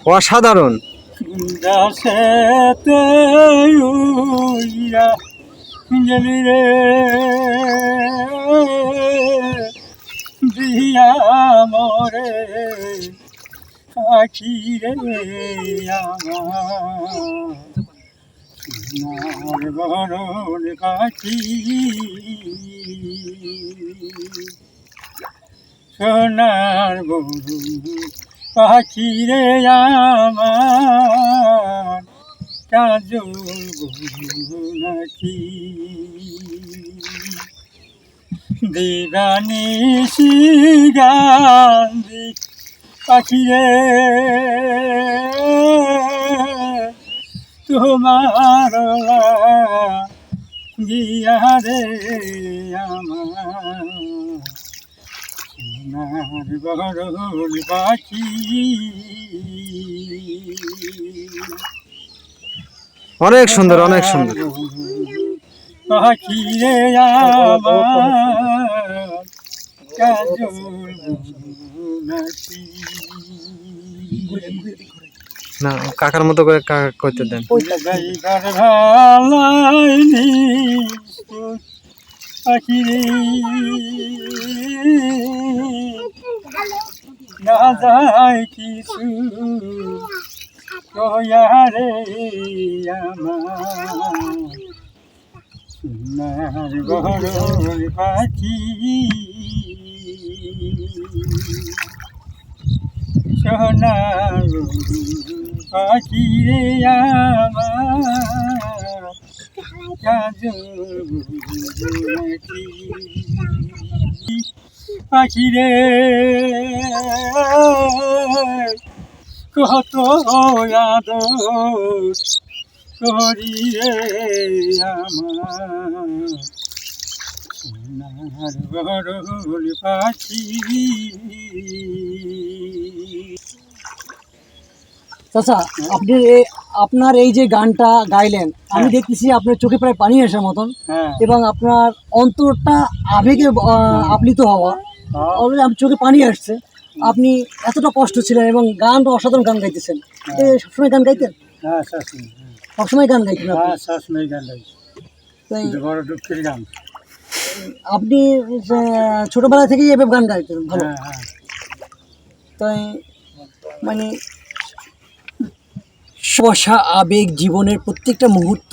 অসাধারণ। দাসেতে উইয়া গেলি রে দিয়া মরে আখি রে আমার বরণ পাখি সোনার বরণ পাখি রে আমার কাজল নাকি দিবানিশি গান্ধী পাখি রে তোমার গিয়া রে আমার বরণ পাখি। অনেক সুন্দর, অনেক সুন্দর। পাখি রে আমার কাজল নাকি। না, কাকার মতো করে কাকা করতে দেন। যাইবার ভালাইনি পাখি রে না যায় কিছু কয়া রে আমার সোনার বরণ পাখি সোনার পাখি রে আমার কাজল নাকি পাখি রে কত আদর করি রে আমার সোনার বরণ পাখি। চাচা, আপনি আপনার এই যে গানটা গাইলেন, আমি দেখতেছি আপনার চোখে প্রায় পানি আসার মতন, এবং আপনার অন্তরটা আবেগে আপ্লিত হওয়া, আমার চোখে পানি আসছে। আপনি এতটা কষ্ট ছিলেন এবং গানটা অসাধারণ গান গাইতেছেন। সবসময় গান গাইতেন? সবসময় গান গাইতেন? সবসময় গান গাইতেন। বড় দুঃখের গান। আপনি ছোটবেলা থেকেই এভাবে গান গাইতেন? ভালো। তাই মানে ভালোবাসা, আবেগ জীবনের প্রত্যেকটা মুহূর্ত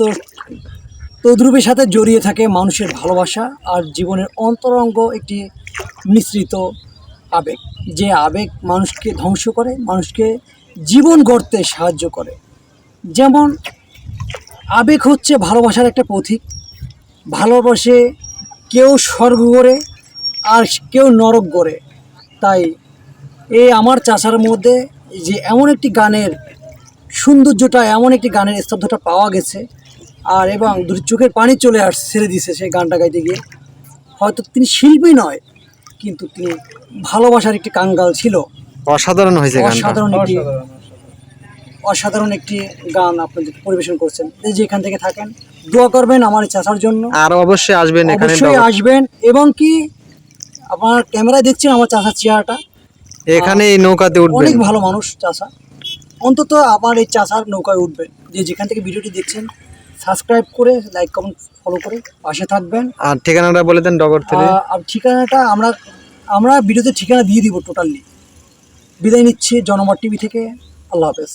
তদ্রূপের সাথে জড়িয়ে থাকে মানুষের ভালোবাসা আর জীবনের অন্তরঙ্গ একটি মিশ্রিত আবেগ, যে আবেগ মানুষকে ধ্বংস করে, মানুষকে জীবন গড়তে সাহায্য করে। যেমন আবেগ হচ্ছে ভালোবাসার একটা প্রতীক। ভালোবাসে কেউ স্বর্গ গড়ে আর কেউ নরক গড়ে। তাই এই আমার চাচার মধ্যে যে এমন একটি গানের সৌন্দর্যটা, এমন একটি গানের স্তব্ধতা পাওয়া গেছে, আর এবং দুটি চোখের পানি চলে ছেড়ে দিয়েছে সেই গানটা গাইতে গিয়ে। হয়তো তিনি শিল্পী নয়, কিন্তু তিনি ভালোবাসার একটি কাঙ্গাল ছিল। অসাধারণ হয়েছে গানটা। অসাধারণ একটি গান আপনাদের পরিবেশন করছেন। এই যে এখান থেকে থাকেন, দোয়া করবেন আমার চাচার জন্য। আর অবশ্যই আসবেন, এখানে অবশ্যই আসবেন। এবং কি আপনার ক্যামেরায় দেখছেন আমার চাচার চেহারাটা, এখানে এই নৌকাতে উঠবেন। অনেক ভালো মানুষ চাচা। অন্তত আমার এই চাচার নৌকায় উঠবেন। যে যেখান থেকে ভিডিওটি দেখছেন, সাবস্ক্রাইব করে, লাইক, কমেন্ট, ফলো করে পাশে থাকবেন। আর ঠিকানাটা বলে দেন। ডগর থেকে ঠিকানাটা আমরা ভিডিওতে ঠিকানা দিয়ে দিব টোটালি। বিদায় নিচ্ছি জনমত টিভি থেকে। আল্লাহ হাফেজ।